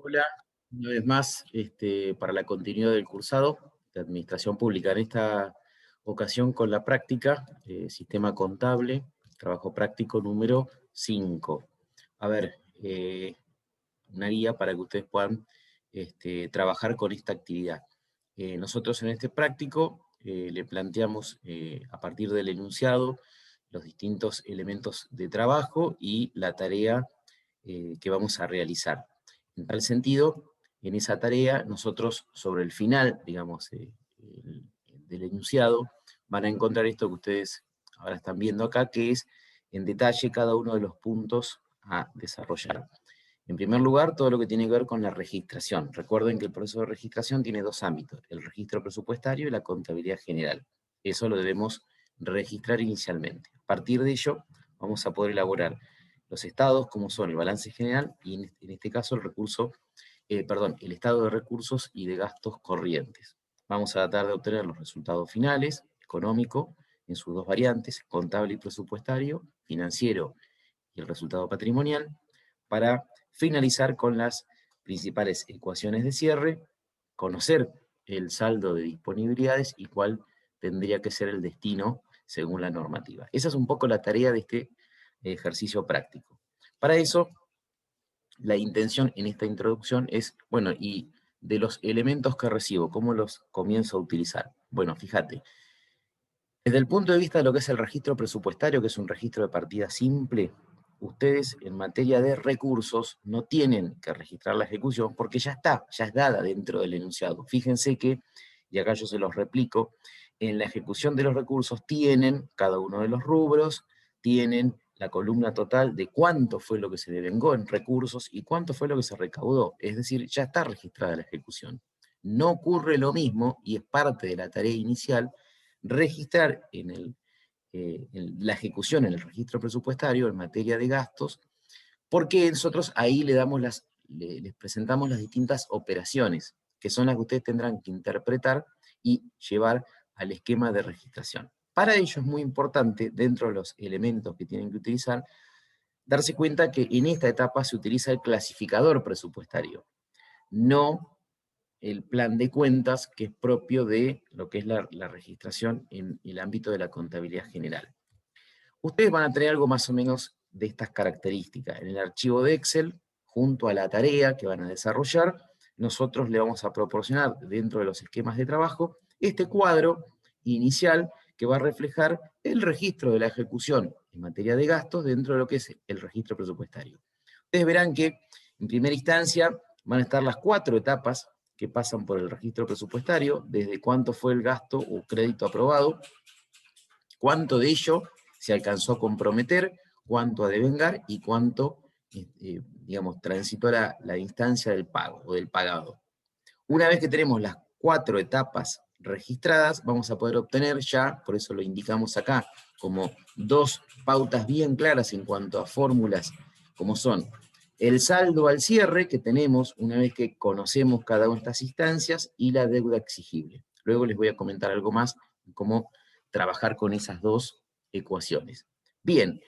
Hola, una vez más, para la continuidad del cursado de Administración Pública. En esta ocasión con la práctica, Sistema Contable, trabajo práctico número 5. A ver, una guía para que ustedes puedan trabajar con esta actividad. Nosotros en este práctico le planteamos a partir del enunciado los distintos elementos de trabajo y la tarea que vamos a realizar. En tal sentido, en esa tarea, nosotros sobre el final, digamos, del enunciado, van a encontrar esto que ustedes ahora están viendo acá, que es en detalle cada uno de los puntos a desarrollar. En primer lugar, todo lo que tiene que ver con la registración. Recuerden que el proceso de registración tiene dos ámbitos, el registro presupuestario y la contabilidad general. Eso lo debemos registrar inicialmente. A partir de ello, vamos a poder elaborar los estados, como son el balance general, y en este caso el estado de recursos y de gastos corrientes. Vamos a tratar de obtener los resultados finales, económico, en sus dos variantes, contable y presupuestario, financiero y el resultado patrimonial, para finalizar con las principales ecuaciones de cierre, conocer el saldo de disponibilidades y cuál tendría que ser el destino según la normativa. Esa es un poco la tarea de este ejercicio práctico. Para eso, la intención en esta introducción es, bueno, y de los elementos que recibo, ¿cómo los comienzo a utilizar? Bueno, fíjate, desde el punto de vista de lo que es el registro presupuestario, que es un registro de partida simple, ustedes en materia de recursos no tienen que registrar la ejecución porque ya está, ya es dada dentro del enunciado. Fíjense que, y acá yo se los replico, en la ejecución de los recursos tienen cada uno de los rubros, tienen la columna total de cuánto fue lo que se devengó en recursos y cuánto fue lo que se recaudó. Es decir, ya está registrada la ejecución. No ocurre lo mismo, y es parte de la tarea inicial, registrar en la ejecución en el registro presupuestario en materia de gastos, porque nosotros ahí les presentamos las distintas operaciones, que son las que ustedes tendrán que interpretar y llevar al esquema de registración. Para ello es muy importante, dentro de los elementos que tienen que utilizar, darse cuenta que en esta etapa se utiliza el clasificador presupuestario, no el plan de cuentas que es propio de lo que es la registración en el ámbito de la contabilidad general. Ustedes van a tener algo más o menos de estas características. En el archivo de Excel, junto a la tarea que van a desarrollar, nosotros le vamos a proporcionar dentro de los esquemas de trabajo este cuadro inicial que va a reflejar el registro de la ejecución en materia de gastos dentro de lo que es el registro presupuestario. Ustedes verán que en primera instancia van a estar las 4 etapas que pasan por el registro presupuestario, desde cuánto fue el gasto o crédito aprobado, cuánto de ello se alcanzó a comprometer, cuánto a devengar y cuánto, digamos, transitó la instancia del pago o del pagado. Una vez que tenemos las 4 etapas registradas, vamos a poder obtener ya, por eso lo indicamos acá, como 2 pautas bien claras en cuanto a fórmulas, como son el saldo al cierre que tenemos una vez que conocemos cada una de estas instancias y la deuda exigible. Luego les voy a comentar algo más, cómo trabajar con esas dos ecuaciones. Bien,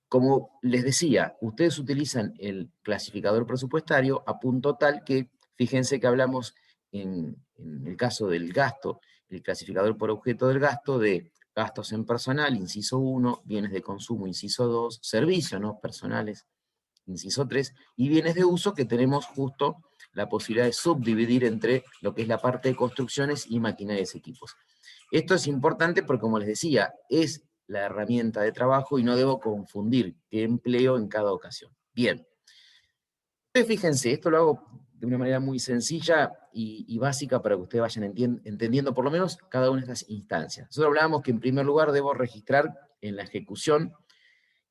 como les decía, ustedes utilizan el clasificador presupuestario a punto tal que, fíjense que hablamos en el caso del gasto, el clasificador por objeto del gasto de gastos en personal, inciso 1, bienes de consumo, inciso 2, servicios no personales, inciso 3, y bienes de uso que tenemos justo la posibilidad de subdividir entre lo que es la parte de construcciones y maquinarias y equipos. Esto es importante porque, como les decía, es la herramienta de trabajo y no debo confundir qué empleo en cada ocasión. Bien. Entonces, fíjense, esto lo hago de una manera muy sencilla y básica para que ustedes vayan entendiendo por lo menos cada una de estas instancias. Nosotros hablábamos que en primer lugar debo registrar en la ejecución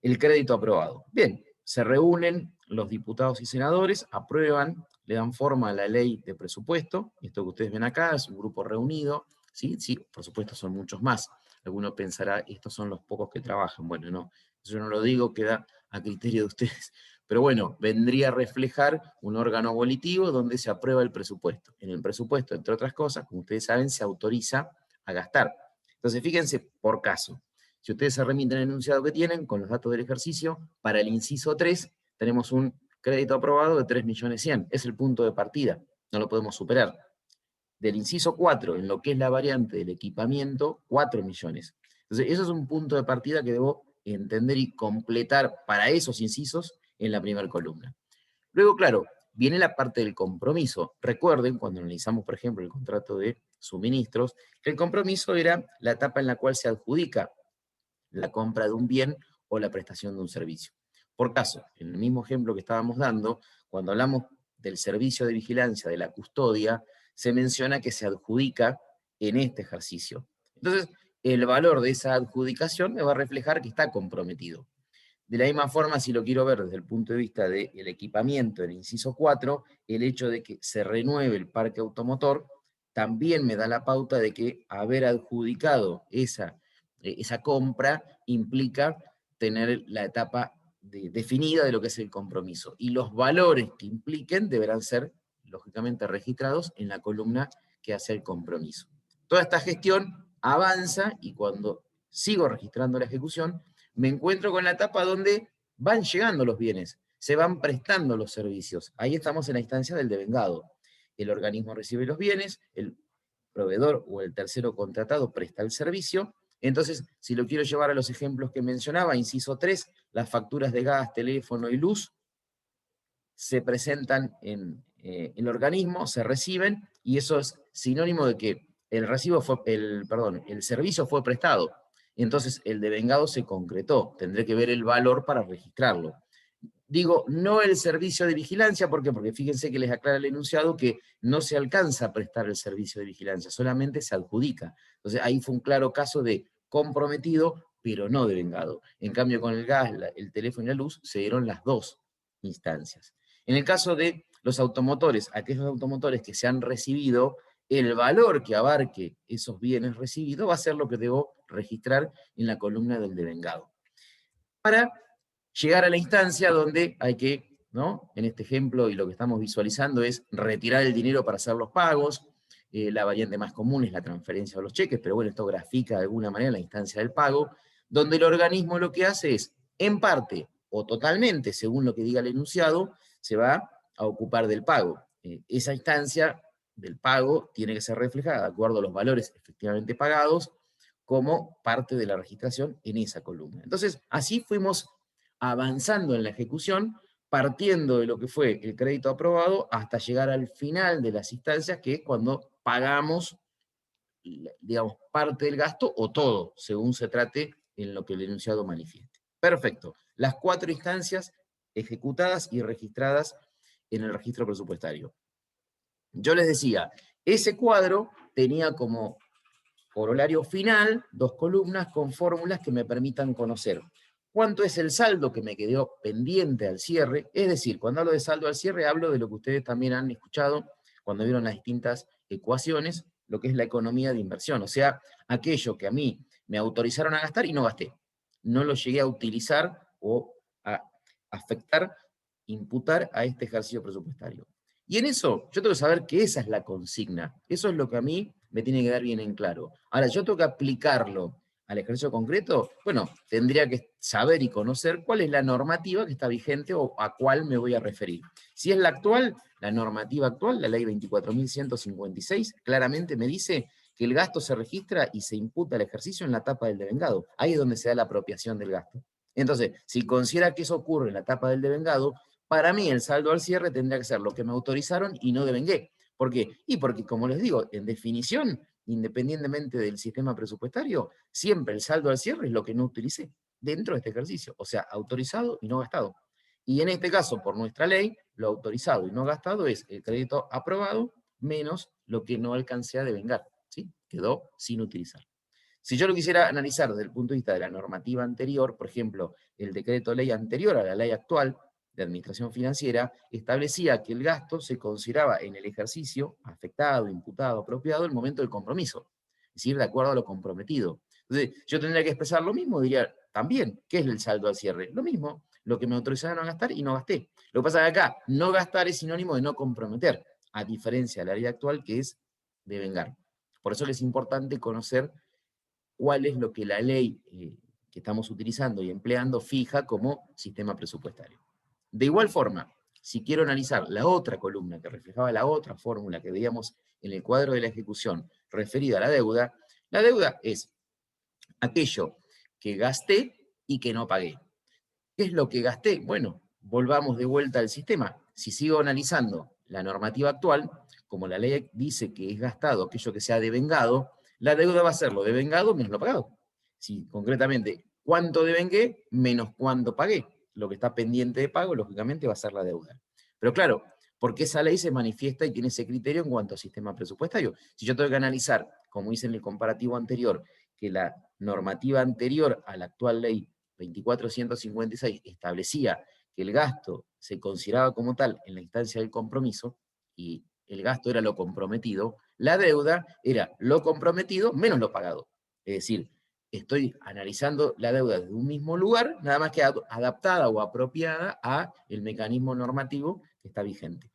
el crédito aprobado. Bien, se reúnen los diputados y senadores, aprueban, le dan forma a la ley de presupuesto. Esto que ustedes ven acá es un grupo reunido, ¿sí? Sí, por supuesto son muchos más. Alguno pensará, estos son los pocos que trabajan. Bueno, no, eso yo no lo digo, queda a criterio de ustedes. Pero bueno, vendría a reflejar un órgano volitivo donde se aprueba el presupuesto. En el presupuesto, entre otras cosas, como ustedes saben, se autoriza a gastar. Entonces, fíjense por caso. Si ustedes se remiten al enunciado que tienen, con los datos del ejercicio, para el inciso 3 tenemos un crédito aprobado de 3.100.000, es el punto de partida, no lo podemos superar. Del inciso 4, en lo que es la variante del equipamiento, 4 millones. Entonces, eso es un punto de partida que debo entender y completar para esos incisos en la primera columna. Luego, claro, viene la parte del compromiso. Recuerden, cuando analizamos, por ejemplo, el contrato de suministros, que el compromiso era la etapa en la cual se adjudica la compra de un bien o la prestación de un servicio. Por caso, en el mismo ejemplo que estábamos dando, cuando hablamos del servicio de vigilancia de la custodia, se menciona que se adjudica en este ejercicio. Entonces, el valor de esa adjudicación me va a reflejar que está comprometido. De la misma forma, si lo quiero ver desde el punto de vista del equipamiento, el inciso 4, el hecho de que se renueve el parque automotor, también me da la pauta de que haber adjudicado esa compra implica tener la etapa definida de lo que es el compromiso. Y los valores que impliquen deberán ser, lógicamente, registrados en la columna que hace el compromiso. Toda esta gestión avanza y cuando sigo registrando la ejecución, me encuentro con la etapa donde van llegando los bienes, se van prestando los servicios. Ahí estamos en la instancia del devengado. El organismo recibe los bienes, el proveedor o el tercero contratado presta el servicio. Entonces, si lo quiero llevar a los ejemplos que mencionaba, inciso 3, las facturas de gas, teléfono y luz se presentan en el organismo, se reciben, y eso es sinónimo de que el servicio fue prestado. Entonces, el devengado se concretó. Tendré que ver el valor para registrarlo. Digo, no el servicio de vigilancia, ¿por qué? Porque fíjense que les aclara el enunciado que no se alcanza a prestar el servicio de vigilancia, solamente se adjudica. Entonces, ahí fue un claro caso de comprometido, pero no devengado. En cambio, con el gas, el teléfono y la luz, se dieron las dos instancias. En el caso de los automotores, aquellos automotores que se han recibido, el valor que abarque esos bienes recibidos va a ser lo que debo registrar en la columna del devengado. Para llegar a la instancia donde hay que, ¿no? En este ejemplo, y lo que estamos visualizando es retirar el dinero para hacer los pagos. La variante más común es la transferencia de los cheques, pero bueno, esto grafica de alguna manera la instancia del pago, donde el organismo lo que hace es, en parte o totalmente, según lo que diga el enunciado, se va a ocupar del pago. Esa instancia del pago tiene que ser reflejada de acuerdo a los valores efectivamente pagados como parte de la registración en esa columna. Entonces, así fuimos avanzando en la ejecución, partiendo de lo que fue el crédito aprobado hasta llegar al final de las instancias, que es cuando pagamos, digamos, parte del gasto o todo, según se trate en lo que el enunciado manifieste. Perfecto. Las 4 instancias ejecutadas y registradas en el registro presupuestario. Yo les decía, ese cuadro tenía como corolario final 2 columnas con fórmulas que me permitan conocer cuánto es el saldo que me quedó pendiente al cierre. Es decir, cuando hablo de saldo al cierre, hablo de lo que ustedes también han escuchado cuando vieron las distintas ecuaciones, lo que es la economía de inversión, o sea, aquello que a mí me autorizaron a gastar y no gasté. No lo llegué a utilizar o a afectar, imputar a este ejercicio presupuestario. Y en eso, yo tengo que saber que esa es la consigna. Eso es lo que a mí me tiene que dar bien en claro. Ahora, yo tengo que aplicarlo al ejercicio concreto. Bueno, tendría que saber y conocer cuál es la normativa que está vigente o a cuál me voy a referir. Si es la actual, la normativa actual, la ley 24.156, claramente me dice que el gasto se registra y se imputa al ejercicio en la etapa del devengado. Ahí es donde se da la apropiación del gasto. Entonces, si considera que eso ocurre en la etapa del devengado, para mí el saldo al cierre tendría que ser lo que me autorizaron y no devengué. ¿Por qué? Y porque, como les digo, en definición, independientemente del sistema presupuestario, siempre el saldo al cierre es lo que no utilicé dentro de este ejercicio, o sea, autorizado y no gastado. Y en este caso, por nuestra ley, lo autorizado y no gastado es el crédito aprobado menos lo que no alcancé a devengar, ¿sí? Quedó sin utilizar. Si yo lo quisiera analizar desde el punto de vista de la normativa anterior, por ejemplo, el decreto ley anterior a la ley actual de administración financiera, establecía que el gasto se consideraba en el ejercicio afectado, imputado, apropiado, el momento del compromiso, es decir, de acuerdo a lo comprometido. Entonces, yo tendría que expresar lo mismo, diría también, ¿qué es el saldo al cierre? Lo mismo, lo que me autorizaron a gastar y no gasté. Lo que pasa es que acá, no gastar es sinónimo de no comprometer, a diferencia de la ley actual que es devengar. Por eso es importante conocer cuál es lo que la ley que estamos utilizando y empleando fija como sistema presupuestario. De igual forma, Si quiero analizar la otra columna que reflejaba la otra fórmula que veíamos en el cuadro de la ejecución referida a la deuda es aquello que gasté y que no pagué. ¿Qué es lo que gasté? Bueno, volvamos de vuelta al sistema. Si sigo analizando la normativa actual, como la ley dice que es gastado aquello que sea devengado, la deuda va a ser lo devengado menos lo pagado. Si concretamente, ¿cuánto devengué menos cuánto pagué? Lo que está pendiente de pago, lógicamente, va a ser la deuda. Pero claro, porque esa ley se manifiesta y tiene ese criterio en cuanto al sistema presupuestario. Si yo tengo que analizar, como hice en el comparativo anterior, que la normativa anterior a la actual ley 24.156 establecía que el gasto se consideraba como tal en la instancia del compromiso, y el gasto era lo comprometido, la deuda era lo comprometido menos lo pagado. Es decir, estoy analizando la deuda desde un mismo lugar, nada más que adaptada o apropiada a el mecanismo normativo que está vigente.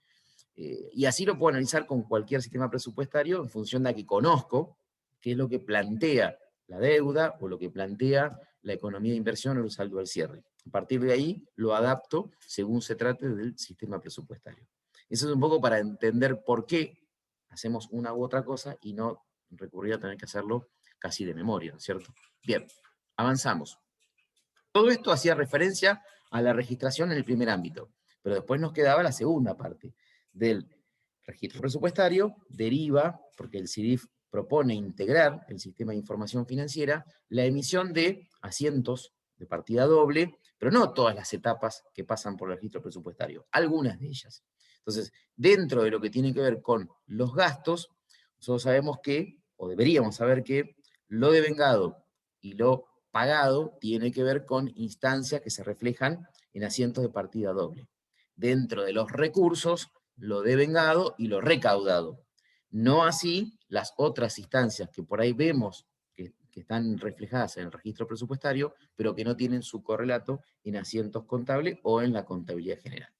Y así lo puedo analizar con cualquier sistema presupuestario en función de que conozco qué es lo que plantea la deuda o lo que plantea la economía de inversión o el saldo al cierre. A partir de ahí lo adapto según se trate del sistema presupuestario. Eso es un poco para entender por qué hacemos una u otra cosa y no recurrir a tener que hacerlo casi de memoria, ¿cierto? Bien, avanzamos. Todo esto hacía referencia a la registración en el primer ámbito, pero después nos quedaba la segunda parte del registro presupuestario, deriva, porque el CIDIF propone integrar el sistema de información financiera, la emisión de asientos de partida doble, pero no todas las etapas que pasan por el registro presupuestario, algunas de ellas. Entonces, dentro de lo que tiene que ver con los gastos, nosotros sabemos que, o deberíamos saber que, lo devengado y lo pagado tiene que ver con instancias que se reflejan en asientos de partida doble. Dentro de los recursos, lo devengado y lo recaudado. No así las otras instancias que por ahí vemos que están reflejadas en el registro presupuestario, pero que no tienen su correlato en asientos contables o en la contabilidad general.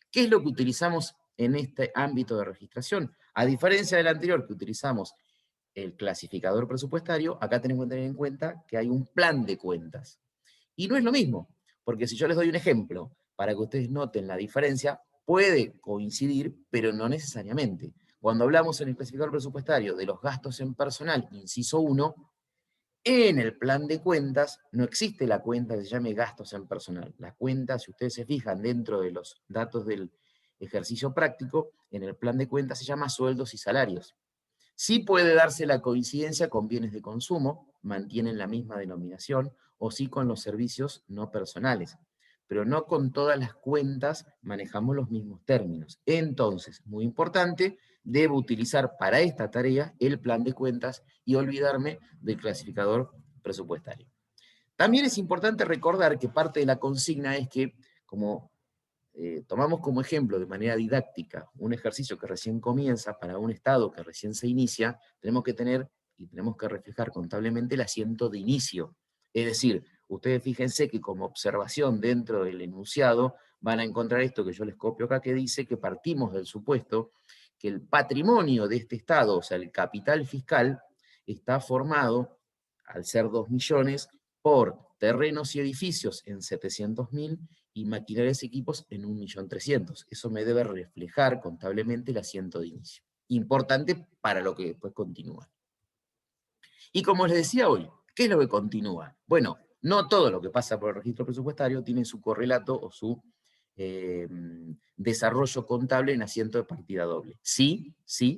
¿Qué es lo que utilizamos en este ámbito de registración? A diferencia del anterior que utilizamos el clasificador presupuestario, acá tenemos que tener en cuenta que hay un plan de cuentas. Y no es lo mismo, porque si yo les doy un ejemplo, para que ustedes noten la diferencia, puede coincidir, pero no necesariamente. Cuando hablamos en el clasificador presupuestario de los gastos en personal, inciso 1, en el plan de cuentas no existe la cuenta que se llame gastos en personal. La cuenta, si ustedes se fijan dentro de los datos del ejercicio práctico, en el plan de cuentas se llama sueldos y salarios. Sí puede darse la coincidencia con bienes de consumo, mantienen la misma denominación, o sí con los servicios no personales, pero no con todas las cuentas manejamos los mismos términos. Entonces, muy importante, debo utilizar para esta tarea el plan de cuentas y olvidarme del clasificador presupuestario. También es importante recordar que parte de la consigna es que, como tomamos como ejemplo de manera didáctica un ejercicio que recién comienza para un estado que recién se inicia, tenemos que tener y tenemos que reflejar contablemente el asiento de inicio. Es decir, ustedes fíjense que como observación dentro del enunciado van a encontrar esto que yo les copio acá, que dice que partimos del supuesto que el patrimonio de este estado, o sea, el capital fiscal, está formado, al ser 2 millones, por terrenos y edificios en 700.000 y maquinarias y equipos en 1.300.000. Eso me debe reflejar contablemente el asiento de inicio. Importante para lo que después continúa. Y como les decía hoy, ¿qué es lo que continúa? Bueno, no todo lo que pasa por el registro presupuestario tiene su correlato o su desarrollo contable en asiento de partida doble. Sí,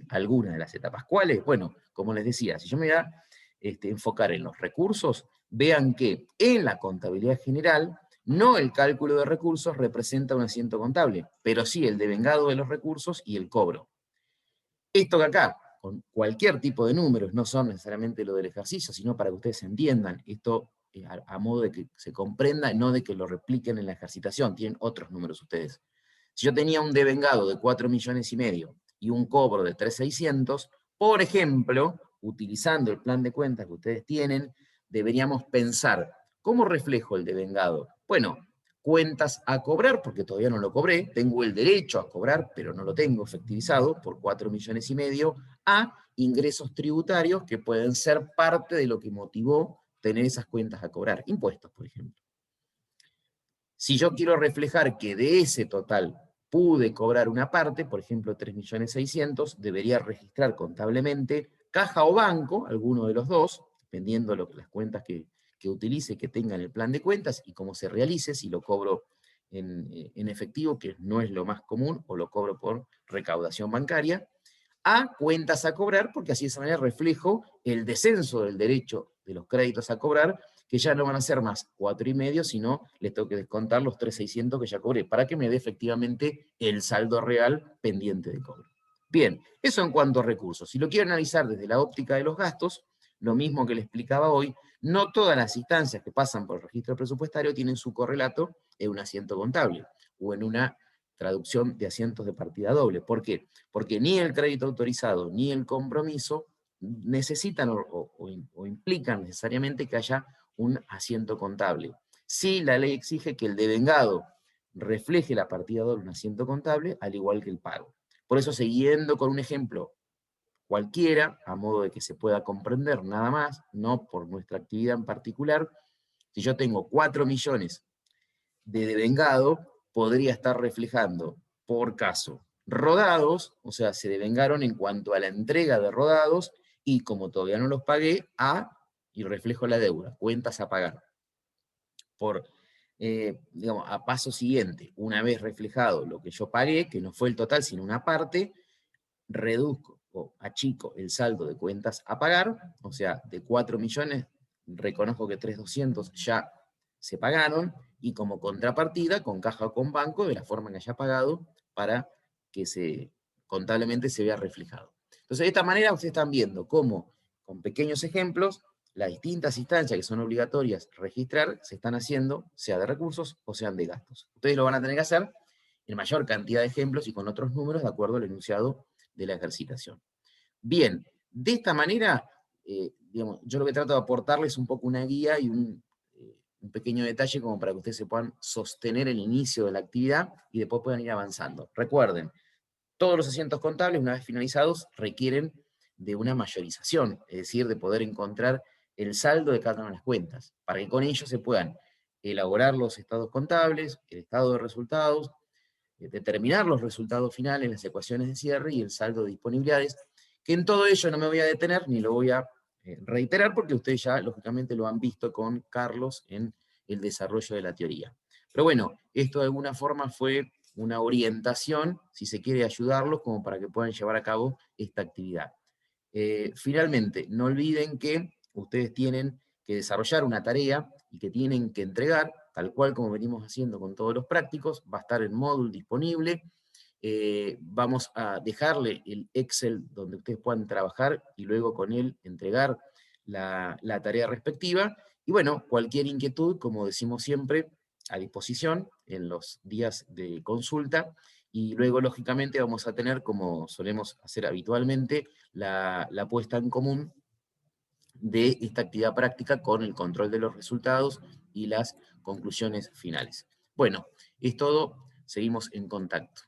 algunas de las etapas. ¿Cuáles? Bueno, como les decía, si yo me voy a enfocar en los recursos, vean que en la contabilidad general, no el cálculo de recursos representa un asiento contable, pero sí el devengado de los recursos y el cobro. Esto que acá, con cualquier tipo de números, no son necesariamente lo del ejercicio, sino para que ustedes entiendan, esto a modo de que se comprenda, no de que lo repliquen en la ejercitación, tienen otros números ustedes. Si yo tenía un devengado de 4,5 millones y un cobro de 3.600.000, por ejemplo, utilizando el plan de cuentas que ustedes tienen, deberíamos pensar, ¿cómo reflejo el devengado? Bueno, cuentas a cobrar, porque todavía no lo cobré, tengo el derecho a cobrar, pero no lo tengo efectivizado por 4,5 millones, a ingresos tributarios que pueden ser parte de lo que motivó tener esas cuentas a cobrar, impuestos, por ejemplo. Si yo quiero reflejar que de ese total pude cobrar una parte, por ejemplo 3.600.000, debería registrar contablemente caja o banco, alguno de los dos, dependiendo de las cuentas que utilice, que tenga en el plan de cuentas, y cómo se realice, si lo cobro en efectivo, que no es lo más común, o lo cobro por recaudación bancaria, a cuentas a cobrar, porque así de esa manera reflejo el descenso del derecho de los créditos a cobrar, que ya no van a ser más 4,5, sino les tengo que descontar los 3.600 que ya cobré, para que me dé efectivamente el saldo real pendiente de cobro. Bien, eso en cuanto a recursos. Si lo quiero analizar desde la óptica de los gastos, lo mismo que le explicaba hoy, no todas las instancias que pasan por el registro presupuestario tienen su correlato en un asiento contable o en una traducción de asientos de partida doble. ¿Por qué? Porque ni el crédito autorizado ni el compromiso necesitan o implican necesariamente que haya un asiento contable. Sí, la ley exige que el devengado refleje la partida doble en un asiento contable, al igual que el pago. Por eso, siguiendo con un ejemplo cualquiera, a modo de que se pueda comprender nada más, no por nuestra actividad en particular, si yo tengo 4 millones de devengado, podría estar reflejando por caso rodados, o sea, se devengaron en cuanto a la entrega de rodados, y como todavía no los pagué, y reflejo la deuda, cuentas a pagar. Digamos, a paso siguiente, una vez reflejado lo que yo pagué, que no fue el total, sino una parte, reduzco o achico el saldo de cuentas a pagar, o sea, de 4 millones, reconozco que 3.200 ya se pagaron, y como contrapartida, con caja o con banco, de la forma que haya pagado, para que contablemente se vea reflejado. Entonces, de esta manera ustedes están viendo cómo, con pequeños ejemplos, las distintas instancias que son obligatorias registrar se están haciendo, sea de recursos o sean de gastos. Ustedes lo van a tener que hacer en mayor cantidad de ejemplos y con otros números de acuerdo al enunciado de la ejercitación. Bien, de esta manera, digamos, yo lo que trato de aportarles es un poco una guía y un pequeño detalle como para que ustedes se puedan sostener el inicio de la actividad y después puedan ir avanzando. Recuerden, todos los asientos contables, una vez finalizados, requieren de una mayorización, es decir, de poder encontrar el saldo de cada una de las cuentas, para que con ello se puedan elaborar los estados contables, el estado de resultados, determinar los resultados finales, las ecuaciones de cierre y el saldo de disponibilidades, que en todo ello no me voy a detener ni lo voy a reiterar, porque ustedes ya lógicamente lo han visto con Carlos en el desarrollo de la teoría. Pero bueno, esto de alguna forma fue una orientación, si se quiere ayudarlos, como para que puedan llevar a cabo esta actividad. Finalmente, no olviden que ustedes tienen que desarrollar una tarea y que tienen que entregar, tal cual como venimos haciendo con todos los prácticos, va a estar en Moodle disponible. Vamos a dejarle el Excel donde ustedes puedan trabajar y luego con él entregar la tarea respectiva. Y bueno, cualquier inquietud, como decimos siempre, a disposición en los días de consulta, y luego lógicamente vamos a tener, como solemos hacer habitualmente, la puesta en común de esta actividad práctica con el control de los resultados y las conclusiones finales. Bueno, es todo, seguimos en contacto.